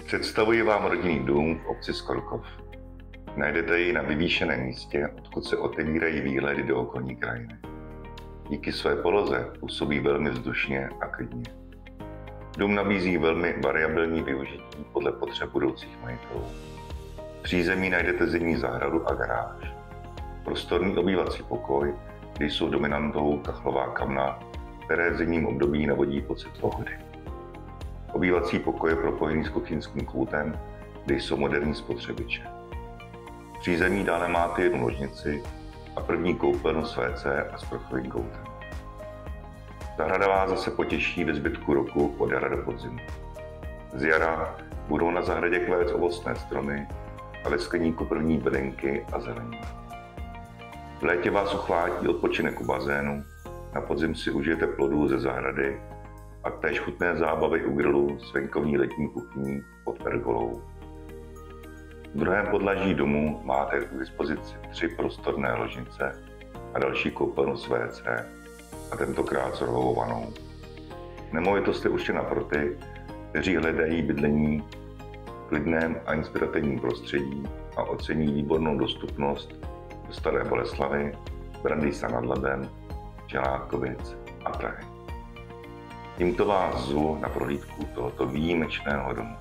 Představuji vám rodinný dům v obci Skorkov. Najdete ji na vyvýšeném místě, odkud se otevírají výhledy do okolní krajiny. Díky své poloze působí velmi vzdušně a klidně. Dům nabízí velmi variabilní využití podle potřeb budoucích majitelů. V přízemí najdete zimní zahradu a garáž. Prostorný obývací pokoj, kde jsou dominantou kachlová kamna, které v zimním období navodí pocit pohody. Obývací pokoj je propojený s kuchyňským koutem, kde jsou moderní spotřebiče. V přízemí dále máte jednu ložnici a první koupelnu s WC a sprchovým koutem. Zahrada vás zase potěší ve zbytku roku od jara do podzimu. Z jara budou na zahradě kvést ovocné stromy a ve skleníku první bylinky a zelení. V létě vás uchvátí odpočinek u bazénu, na podzim si užijete plodů ze zahrady a též chutné zábavy u grilu s venkovní letní kuchyní pod pergolou. V druhém podlaží domu máte k dispozici 3 prostorné ložnice a další koupelnu s WC a tentokrát s rohovou vanou. Nemovitost je určena pro ty, kteří hledají bydlení v klidném a inspirativním prostředí a ocení výbornou dostupnost do Staré Boleslavi, Brandýsa nad Labem, Čelákovic a Prahy. Tímto vás zvu na prohlídku tohoto výjimečného domu.